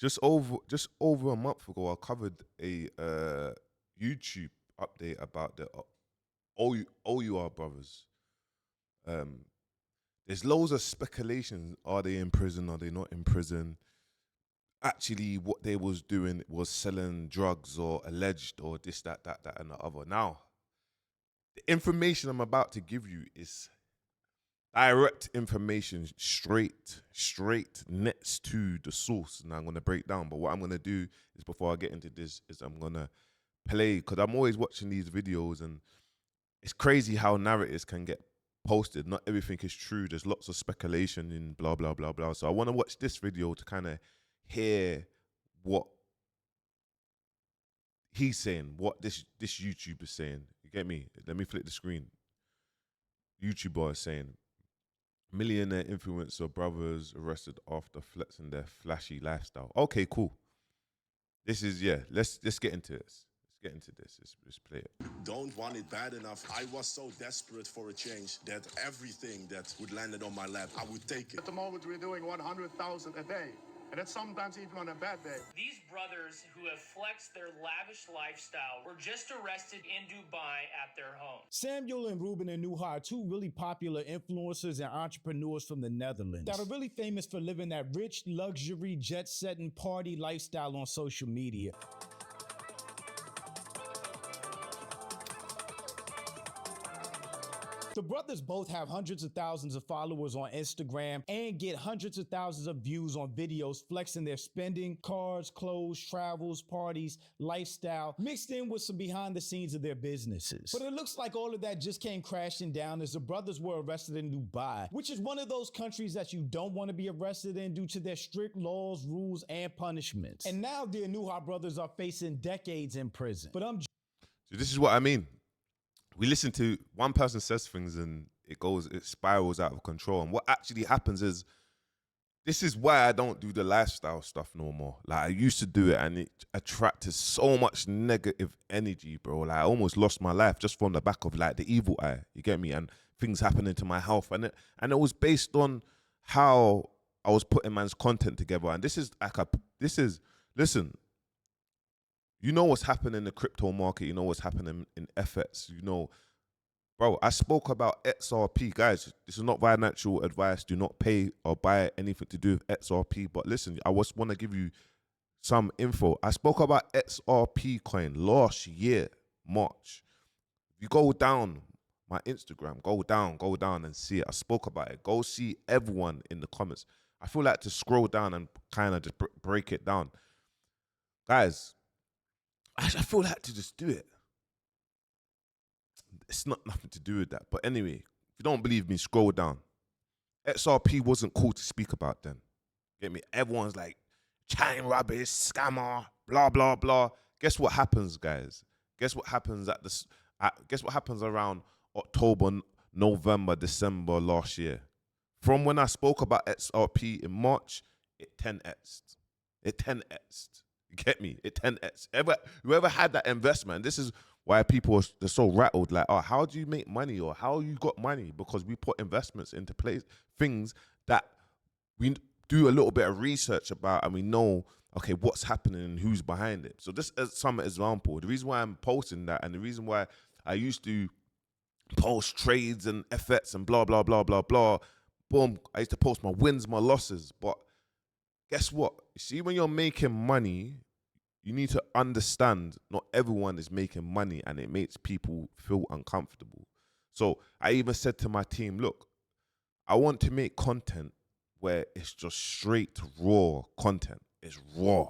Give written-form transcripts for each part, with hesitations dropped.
just over a month ago, I covered a YouTube update about the OUR brothers. Um, there's loads of speculation. Are they in prison? Are they not in prison? Actually, what they was doing was selling drugs or alleged or this, that, and the other. Now, the information I'm about to give you is direct information, straight next to the source. And I'm gonna break down. But what I'm gonna do is before I get into this, is I'm gonna play because I'm always watching these videos and it's crazy how narratives can get posted. Not everything is true. There's lots of speculation in blah blah blah blah. So I want to watch this video to kind of hear what he's saying, what this YouTuber is saying. You get me? Let me flip the screen. YouTuber is saying millionaire influencer brothers arrested after flexing their flashy lifestyle. Okay, cool. This is let's get into this. Let's get into this. Let's play it. Don't want it bad enough. I was so desperate for a change that everything that would land on my lap, I would take it. At the moment, we're doing 100,000 a day. And that's sometimes even on a bad day. These brothers who have flexed their lavish lifestyle were just arrested in Dubai at their home. Samuel and Ruben and Onuha are two really popular influencers and entrepreneurs from the Netherlands that are really famous for living that rich, luxury, jet-setting party lifestyle on social media. The brothers both have hundreds of thousands of followers on Instagram and get hundreds of thousands of views on videos flexing their spending, cars, clothes, travels, parties, lifestyle, mixed in with some behind the scenes of their businesses. But it looks like all of that just came crashing down as the brothers were arrested in Dubai, which is one of those countries that you don't want to be arrested in due to their strict laws, rules, and punishments. And now the Onuha brothers are facing decades in prison. But So this is what I mean. We listen to one person says things and it spirals out of control. And what actually happens is, this is why I don't do the lifestyle stuff no more. Like I used to do it and it attracted so much negative energy, bro. Like I almost lost my life just from the back of like the evil eye. You get me? And things happening to my health. And it was based on how I was putting man's content together. And listen, you know what's happening in the crypto market. You know what's happening in FX. You know, bro, I spoke about XRP. Guys, this is not financial advice. Do not pay or buy anything to do with XRP. But listen, I just want to give you some info. I spoke about XRP coin last year, March. If you go down my Instagram, go down and see it. I spoke about it. Go see everyone in the comments. I feel like to scroll down and kind of just break it down. Guys, I feel like to just do it. It's not nothing to do with that. But anyway, if you don't believe me, scroll down. XRP wasn't cool to speak about then. Get me? Everyone's like, chain rubbish, scammer, blah, blah, blah. Guess what happens, guys? Guess what happens guess what happens around October, November, December last year? From when I spoke about XRP in March, it 10x'd. It 10x'd. You get me? It 10x. Whoever had that investment, this is why people they're so rattled. Like, oh, how do you make money or how you got money? Because we put investments into place, things that we do a little bit of research about and we know, okay, what's happening and who's behind it. So this is some example. The reason why I'm posting that and the reason why I used to post trades and FX and blah, blah, blah, blah, blah. Boom. I used to post my wins, my losses. But guess what? You see, when you're making money, you need to understand not everyone is making money and it makes people feel uncomfortable. So I even said to my team, look, I want to make content where it's just straight raw content. It's raw.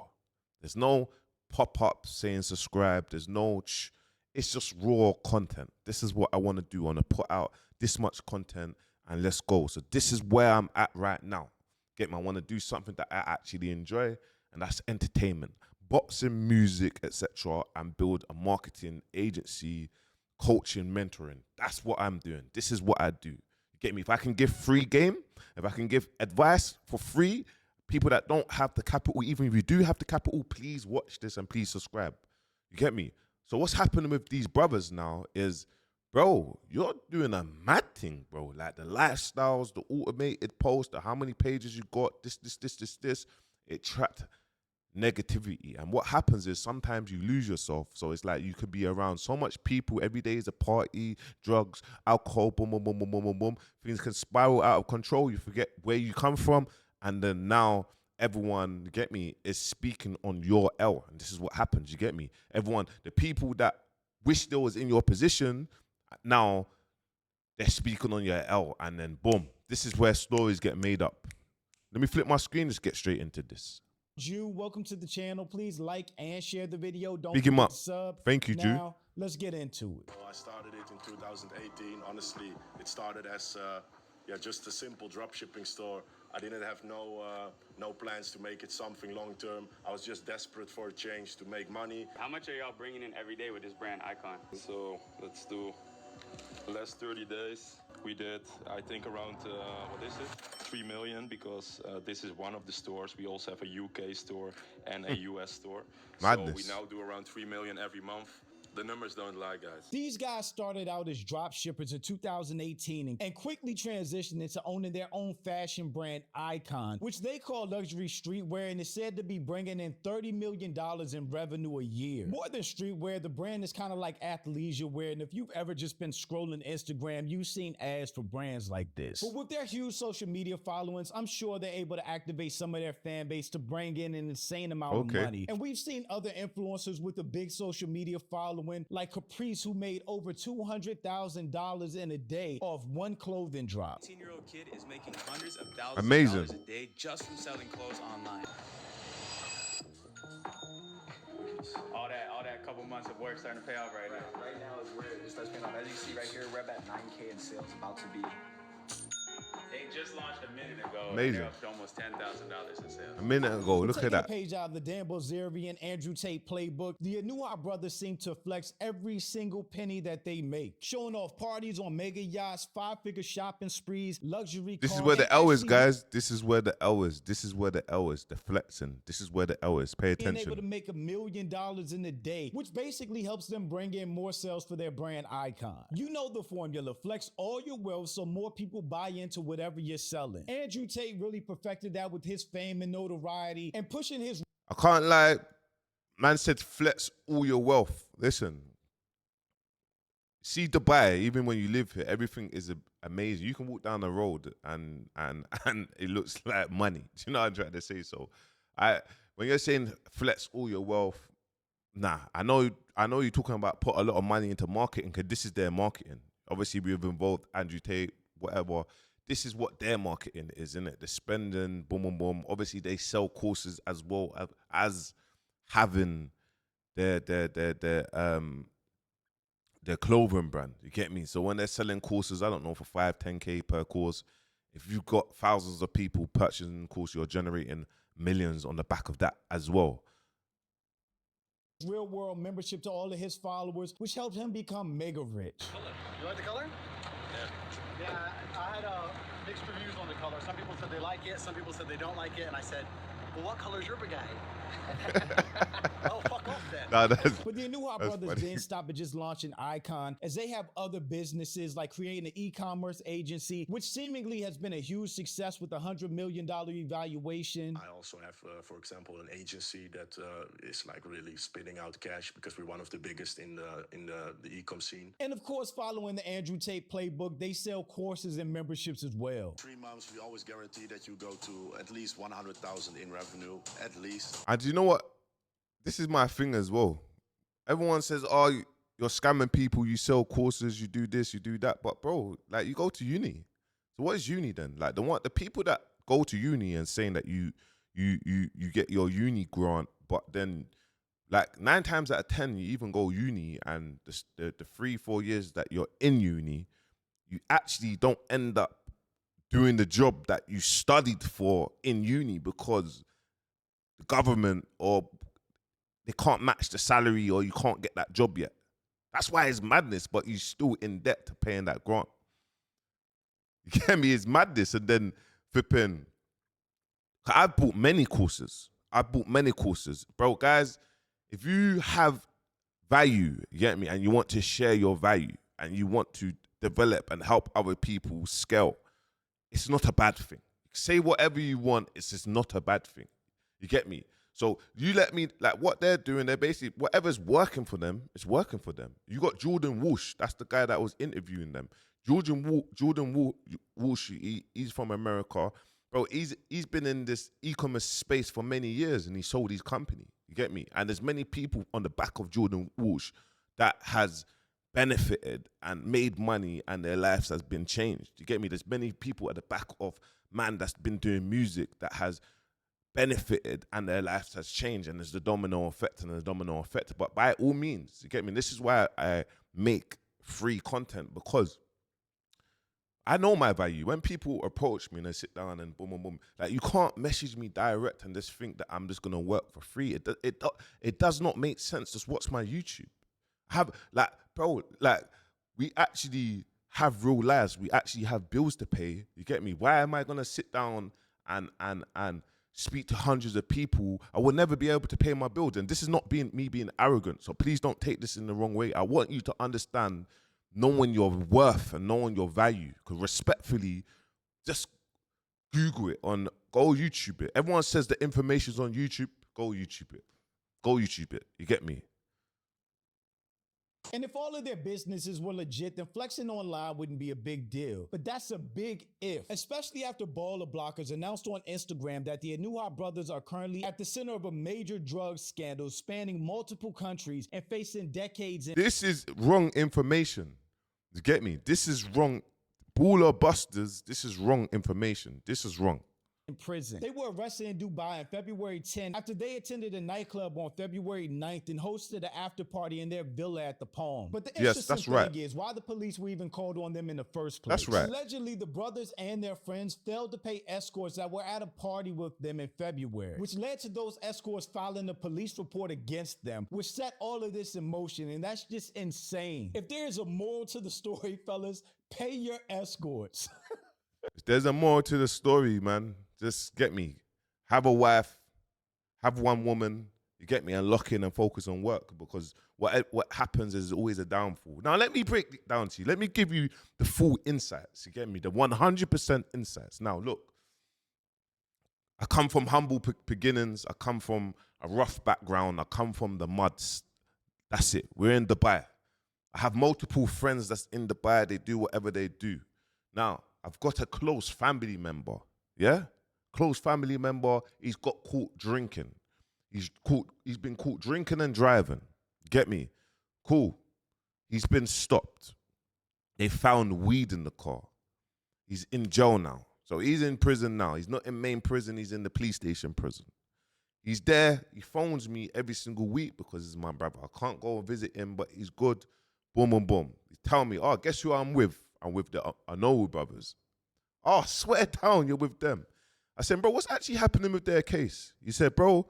There's no pop-up saying subscribe. There's no, it's just raw content. This is what I want to do. I want to put out this much content and let's go. So this is where I'm at right now. Get me? I want to do something that I actually enjoy, and that's entertainment, boxing, music, etc., and build a marketing agency, coaching, mentoring. That's what I'm doing. This is what I do. You get me? If I can give free game, if I can give advice for free, people that don't have the capital, even if you do have the capital, please watch this and please subscribe. You get me? So what's happening with these brothers now is, bro, you're doing a mad thing, bro. Like the lifestyles, the automated posts, the how many pages you got, this. It tracked negativity. And what happens is sometimes you lose yourself. So it's like you could be around so much people. Every day is a party, drugs, alcohol, boom, boom, boom, boom, boom, boom, boom. Things can spiral out of control. You forget where you come from. And then now everyone, you get me, is speaking on your L. And this is what happens, you get me? Everyone, the people that wish they was in your position, now they're speaking on your L. And then boom, this is where stories get made up. Let me flip my screen, just get straight into this. Jew, welcome to the channel. Please like and share the video. Don't Big him forget up. to sub. Thank you, Jew. Now, let's get into it. I started it in 2018. Honestly, it started as just a simple drop shipping store. I didn't have no plans to make it something long term. I was just desperate for a change to make money. How much are y'all bringing in every day with this brand Icon? So let's do the last 30 days. We did, I think, around, 3 million, because this is one of the stores. We also have a UK store and a US store. Madness. So we now do around 3 million every month. The numbers don't lie, guys. These guys started out as drop shippers in 2018 and quickly transitioned into owning their own fashion brand Icon, which they call luxury streetwear, and is said to be bringing in $30 million in revenue a year. More than streetwear, the brand is kind of like athleisure wear, and if you've ever just been scrolling Instagram, you've seen ads for brands like this. But with their huge social media followings, I'm sure they're able to activate some of their fan base to bring in an insane amount of money. And we've seen other influencers with a big social media following, like Caprice, who made over $200,000 in a day off one clothing drop. 18-year-old kid is making hundreds of thousands Amazing. of dollars a day just from selling clothes online. All that couple months of work starting to pay off right now. Right now is where it starts paying off. As you see right here, we're about 9K in sales, about to be. They just launched a minute ago. Amazing. They're up to almost $10,000 in sales. A minute ago, look at Taking that. a page out of the Dan Bilzerian Andrew Tate playbook, the Onuha Brothers seem to flex every single penny that they make, showing off parties on mega yachts, 5-figure shopping sprees, luxury This cars. is where the and L is, actually guys. This is where the L is. This is where the L is. The flexing. This is where the L is. Pay being able to attention. make $1 million in a day, which basically helps them bring in more sales for their brand Icon. You know the formula. Flex all your wealth so more people buy into whatever you're selling. Andrew Tate really perfected that with his fame and notoriety and pushing his I can't lie. Man said flex all your wealth. Listen. See Dubai, even when you live here, everything is amazing. You can walk down the road and it looks like money. Do you know what I'm trying to say? So when you're saying flex all your wealth, nah, I know you're talking about put a lot of money into marketing, because this is their marketing. Obviously, we've involved Andrew Tate, whatever. This is what their marketing is, isn't it? The spending, boom, boom, boom. Obviously, they sell courses as well as having their clothing brand. You get me? So when they're selling courses, I don't know, for 5, 10K per course, if you've got thousands of people purchasing the course, you're generating millions on the back of that as well. real world membership to all of his followers, which helped him become mega rich. You like the color? Yeah, I had mixed reviews on the color. Some people said they like it, some people said they don't like it, and I said, well, what color's your bagay? Oh, fuck off then. Nah, But the Unwais Brothers funny. didn't stop at just launching Icon, as they have other businesses like creating an e-commerce agency, which seemingly has been a huge success with a $100 million evaluation. I also have, for example, an agency that is like really spitting out cash because we're one of the biggest in the e-com scene. And of course, following the Andrew Tate playbook, they sell courses and memberships as well. 3 months, we always guarantee that you go to at least 100,000 in revenue, at least. And you know what? This is my thing as well. Everyone says, oh, you're scamming people, you sell courses, you do this, you do that. But bro, like, you go to uni. So what is uni then? Like, the people that go to uni and saying that you get your uni grant, but then like 9 times out of 10, you even go uni, and the 3-4 years that you're in uni, you actually don't end up doing the job that you studied for in uni, because the government, or they can't match the salary, or you can't get that job yet. That's why it's madness, but you're still in debt to paying that grant. You get me? It's madness. And then flipping, I've bought many courses. Bro, guys, if you have value, you get me, and you want to share your value, and you want to develop and help other people scale, it's not a bad thing. Say whatever you want, it's just not a bad thing. You get me? So you let me, like, what they're doing, they're basically, whatever's working for them, it's working for them. You got Jordan Walsh, that's the guy that was interviewing them. Walsh, he's from America. Bro, he's been in this e-commerce space for many years and he sold his company. You get me? And there's many people on the back of Jordan Walsh that has benefited and made money and their lives has been changed. You get me? There's many people at the back of man that's been doing music that has benefited and their lives has changed, and there's the domino effect. But by all means, you get me? This is why I make free content, because I know my value. When people approach me and they sit down and boom, boom, boom, like, you can't message me direct and just think that I'm just gonna work for free. It does not make sense. Just watch my YouTube. We actually have real lives. We actually have bills to pay. You get me? Why am I gonna sit down and speak to hundreds of people? I will never be able to pay my bills. And this is not me being arrogant. So please don't take this in the wrong way. I want you to understand knowing your worth and knowing your value. Because respectfully, just Google it, go YouTube it. Everyone says the information's on YouTube. Go YouTube it. Go YouTube it. You get me? And if all of their businesses were legit, then flexing online wouldn't be a big deal. But that's a big if, especially after baller blockers announced on Instagram that the Onuha Brothers are currently at the center of a major drug scandal spanning multiple countries and facing decades in— This is wrong information. You get me? This is wrong. Baller busters, this is wrong information. This is wrong. in prison. They were arrested in Dubai on February 10th after they attended a nightclub on February 9th and hosted an after party in their villa at the Palm. But the interesting thing is why the police were even called on them in the first place. That's right. Allegedly, the brothers and their friends failed to pay escorts that were at a party with them in February, which led to those escorts filing a police report against them, which set all of this in motion, and that's just insane. If there's a moral to the story, fellas, pay your escorts. There's a moral to the story, man. Just get me. Have a wife, have one woman, you get me, and lock in and focus on work, because what happens is always a downfall. Now, let me break it down to you. Let me give you the full insights, you get me, the 100% insights. Now, look, I come from humble beginnings. I come from a rough background. I come from the muds. That's it. We're in Dubai. I have multiple friends that's in Dubai. They do whatever they do. Now, I've got a close family member, yeah? Close family member, he's got caught drinking. He's been caught drinking and driving. Get me? Cool. He's been stopped. They found weed in the car. He's in jail now. So he's in prison now. He's not in main prison. He's in the police station prison. He's there. He phones me every single week because he's my brother. I can't go and visit him, but he's good. Boom, boom, boom. He tell me, oh, guess who I'm with? I'm with the Unwais Brothers. Oh, swear down, you're with them. I said, bro, what's actually happening with their case? He said, bro,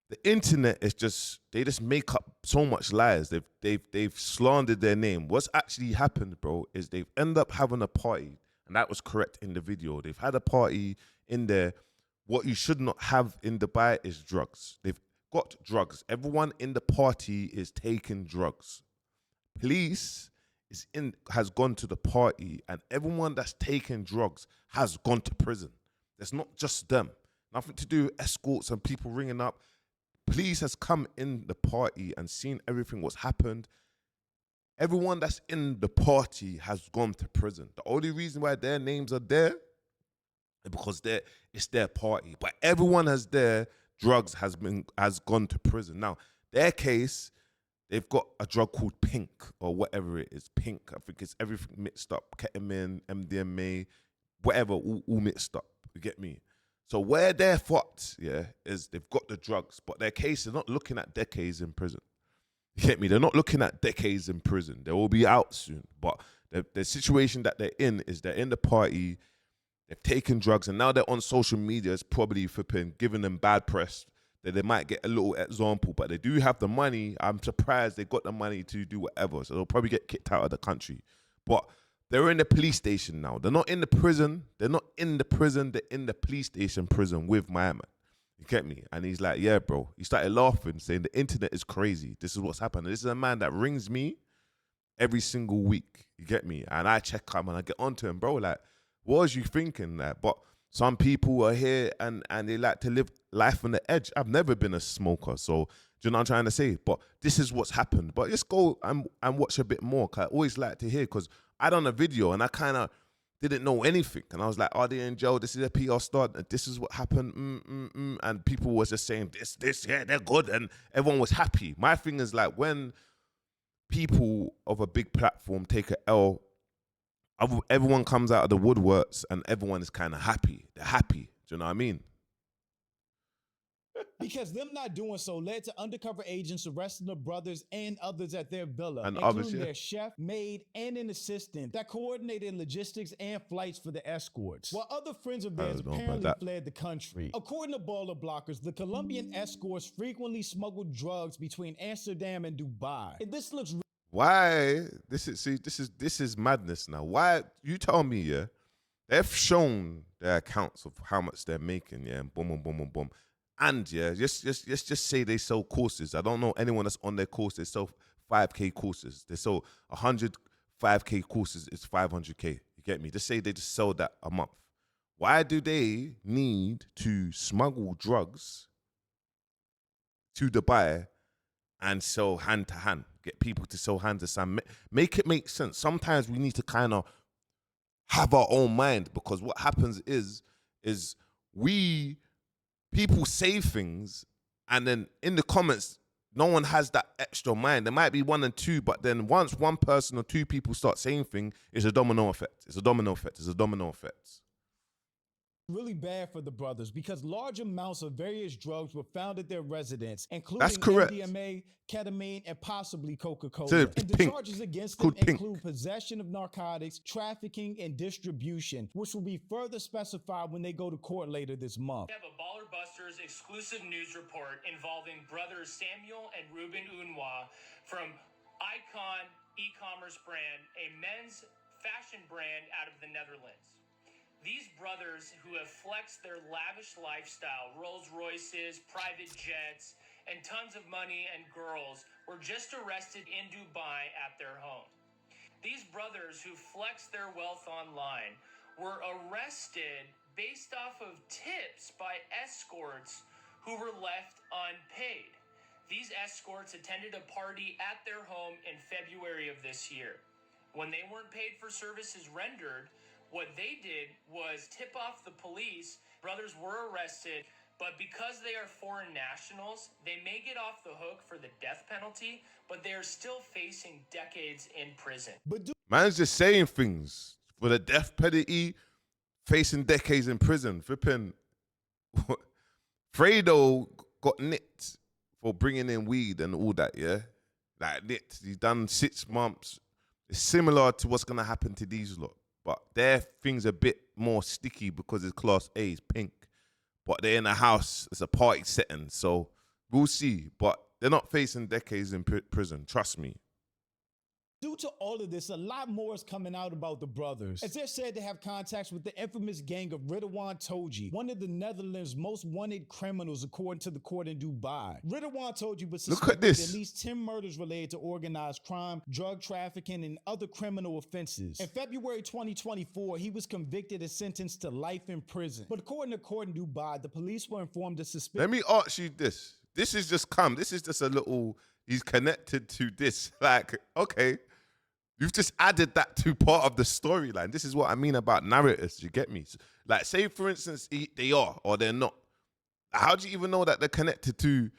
the internet is just, they just make up so much lies. They've slandered their name. What's actually happened, bro, is they've ended up having a party, and that was correct in the video. They've had a party in there. What you should not have in Dubai is drugs. They've got drugs. Everyone in the party is taking drugs. Police has gone to the party, and everyone that's taken drugs has gone to prison. It's not just them. Nothing to do with escorts and people ringing up. Police has come in the party and seen everything what's happened. Everyone that's in the party has gone to prison. The only reason why their names are there is because it's their party. But everyone has drugs has gone to prison. Now, their case, they've got a drug called Pink or whatever it is. Pink, I think it's everything mixed up. Ketamine, MDMA, whatever, all mixed up. You get me? So where they're fucked, yeah, is they've got the drugs, but their case is not looking at decades in prison. You get me? They're not looking at decades in prison. They will be out soon. But the situation that they're in is they're in the party, they've taken drugs, and now they're on social media. It's probably flipping, giving them bad press. That they might get a little example, but they do have the money. I'm surprised they got the money to do whatever. So they'll probably get kicked out of the country. But they're in the police station now. They're not in the prison. They're not in the prison. They're in the police station prison with my man. You get me? And he's like, yeah, bro. He started laughing, saying the internet is crazy. This is what's happening. This is a man that rings me every single week. You get me? And I check him and I get onto him, bro. Like, what was you thinking? Like, but some people are here and they like to live life on the edge. I've never been a smoker, so do you know what I'm trying to say? But this is what's happened. But let's go and watch a bit more, because I always like to hear, because I done a video and I kind of didn't know anything. And I was like, are they in jail? This is a PR stunt. This is what happened. And people was just saying, this, yeah, they're good. And everyone was happy. My thing is like, when people of a big platform take a L, everyone comes out of the woodworks and everyone is kind of happy. They're happy. Do you know what I mean? Because them not doing so led to undercover agents arresting the brothers and others at their villa, And including their chef, maid, and an assistant that coordinated logistics and flights for the escorts. While other friends of theirs apparently fled the country. According to baller blockers, the Colombian escorts frequently smuggled drugs between Amsterdam and Dubai. And this looks why? This is madness now. Why? You tell me, yeah. They've shown their accounts of how much they're making, yeah, and boom, boom, boom, boom, boom. And yeah, just say they sell courses. I don't know anyone that's on their course. They sell 5K courses. They sell 100 5K courses. It's 500K. You get me? Just say they just sell that a month. Why do they need to smuggle drugs to Dubai and sell hand to hand? Get people to sell hand to hand. Make it make sense. Sometimes we need to kind of have our own mind, because what happens is people say things, and then in the comments, no one has that extra mind. There might be one and two, but then once one person or two people start saying things, it's a domino effect. It's a domino effect. It's a domino effect. really bad for the brothers because large amounts of various drugs were found at their residence, including That's correct. MDMA, ketamine, and possibly Coca-Cola. So And the pink. charges against Called them pink. include possession of narcotics, trafficking, and distribution, which will be further specified when they go to court later this month. We have a Baller Busters exclusive news report involving brothers Samuel and Ruben Unwais from Icon e-commerce brand, a men's fashion brand out of the Netherlands. These brothers who have flexed their lavish lifestyle, Rolls Royces, private jets, and tons of money and girls were just arrested in Dubai at their home. These brothers who flexed their wealth online were arrested based off of tips by escorts who were left unpaid. These escorts attended a party at their home in February of this year. When they weren't paid for services rendered, what they did was tip off the police. Brothers were arrested, but because they are foreign nationals, they may get off the hook for the death penalty, but they are still facing decades in prison. Man's just saying things for the death penalty, facing decades in prison. Flipping, Fredo got nicked for bringing in weed and all that, yeah? Like, nicked. He's done 6 months. It's similar to what's going to happen to these lot. But their thing's a bit more sticky because it's class A, it's pink. But they're in a house, it's a party setting. So we'll see. But they're not facing decades in prison, trust me. Due to all of this, a lot more is coming out about the brothers, as they're said to have contacts with the infamous gang of Ridwan Toji, one of the Netherlands' most wanted criminals, according to the court in Dubai. Ridwan Toji was suspected of at least 10 murders related to organized crime, drug trafficking, and other criminal offenses. In February 2024, he was convicted and sentenced to life in prison. But according to court in Dubai, the police were informed of suspicion. Let me ask you this. This is just this is just a little, he's connected to this. Like, okay. You've just added that to part of the storyline. This is what I mean about narratives. You get me? Like, say, for instance, they are or they're not. How do you even know that they're connected to?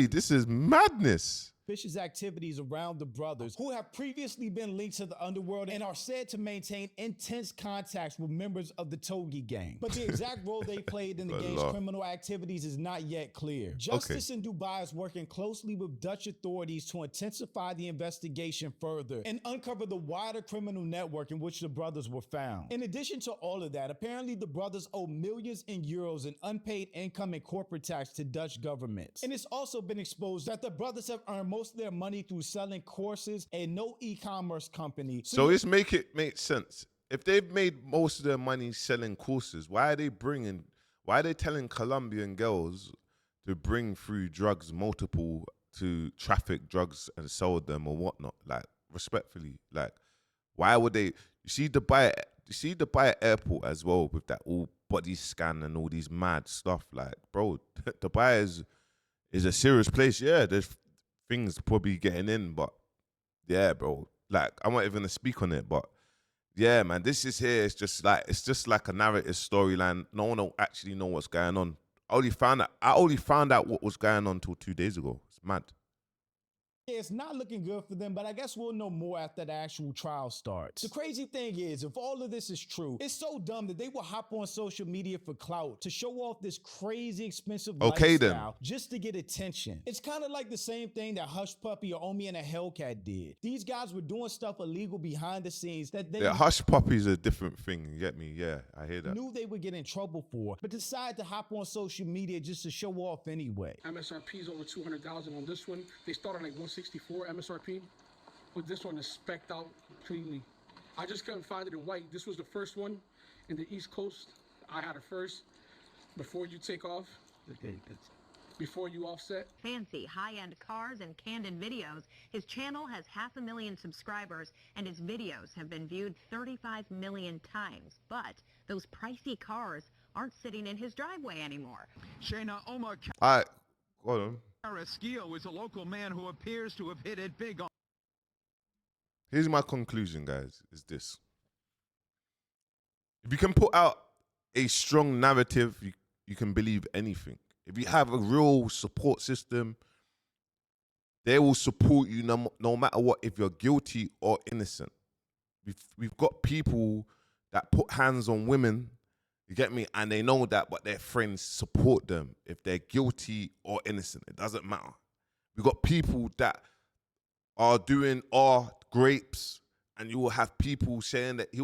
This is madness. Suspicious activities around the brothers, who have previously been linked to the underworld and are said to maintain intense contacts with members of the Togi gang. But the exact role they played in the gang's criminal activities is not yet clear. Justice in Dubai is working closely with Dutch authorities to intensify the investigation further and uncover the wider criminal network in which the brothers were found. In addition to all of that, apparently the brothers owe millions in euros in unpaid income and corporate tax to Dutch governments. And it's also been exposed that the brothers have earned most of their money through selling courses and no e-commerce company. So it's make sense. If they've made most of their money selling courses, why are they telling Colombian girls to bring through drugs, multiple, to traffic drugs and sell them or whatnot? Like, respectfully, like, why would they? You see, Dubai you see Dubai airport as well with that all body scan and all these mad stuff. Like, bro, Dubai is a serious place. Yeah, there's things probably getting in, but yeah, bro. Like, I'm not even gonna speak on it, but yeah, man, this is here. It's just like a narrative storyline. No one will actually know what's going on. I only found out what was going on till 2 days ago. It's mad. Yeah, it's not looking good for them, but I guess we'll know more after the actual trial starts. The crazy thing is, if all of this is true, it's so dumb that they will hop on social media for clout to show off this crazy expensive lifestyle just to get attention. It's kind of like the same thing that Hush Puppy or Omi and a Hellcat did. These guys were doing stuff illegal behind the scenes that they Hush Puppy is a different thing. You get me? Yeah, I hear that. knew they would get in trouble for, but decided to hop on social media just to show off anyway. MSRP is over 200,000 on this one. They start on like 164 MSRP, but this one is specced out completely. I just couldn't find it in white. This was the first one in the East Coast. I had it first. Before you take off, before you offset. Fancy high-end cars and candid videos. His channel has 500,000 subscribers, and his videos have been viewed 35 million times. But those pricey cars aren't sitting in his driveway anymore. Shayna Omar All right, hold on. Carrasquillo is a local man who appears to have hit it big on. Here's my conclusion, guys, is this. If you can put out a strong narrative, you can believe anything. If you have a real support system, they will support you no matter what, if you're guilty or innocent. We've got people that put hands on women, you get me, and they know that, but their friends support them if they're guilty or innocent. It doesn't matter. We've got people that are doing grapes, and you will have people saying that they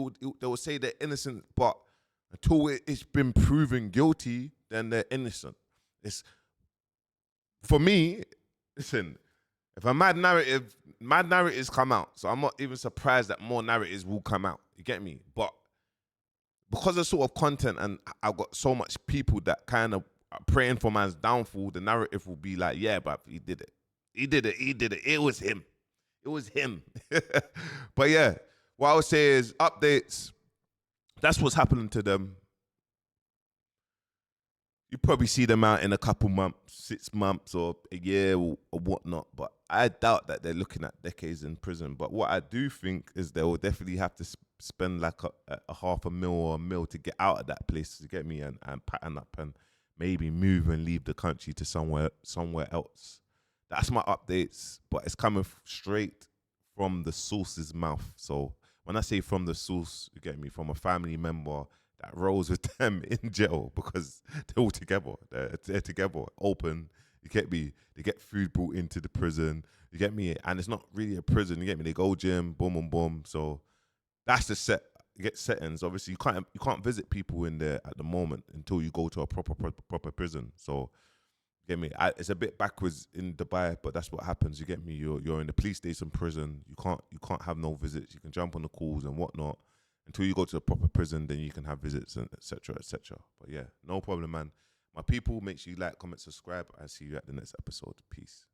will say they're innocent, but until it's been proven guilty, then they're innocent. It's, for me, listen, if a mad narratives come out, so I'm not even surprised that more narratives will come out. You get me? But because of sort of content, and I've got so much people that kind of are praying for man's downfall, the narrative will be like, yeah, but he did it. He did it. He did it. It was him. It was him. But yeah, what I would say is updates. That's what's happening to them. You probably see them out in a couple months, 6 months or a year or whatnot. But I doubt that they're looking at decades in prison. But what I do think is they will definitely have to spend like a $500,000 or $1 million to get out of that place, to get me, and pattern up and maybe move and leave the country to somewhere else. That's my updates, but it's coming straight from the source's mouth. So when I say from the source, you get me, from a family member that rolls with them in jail, because they're all together. They're together, open. You get me? They get food brought into the prison. You get me? And it's not really a prison. You get me? They go gym, boom, boom, boom. So that's the settings. Obviously, you can't visit people in there at the moment until you go to a proper prison. So you get me? It's a bit backwards in Dubai, but that's what happens. You get me? You're in the police station prison. You can't have no visits. You can jump on the calls and whatnot. Until you go to a proper prison, then you can have visits and etc. etc. But yeah, no problem, man. My people, make sure you like, comment, subscribe. I'll see you at the next episode. Peace.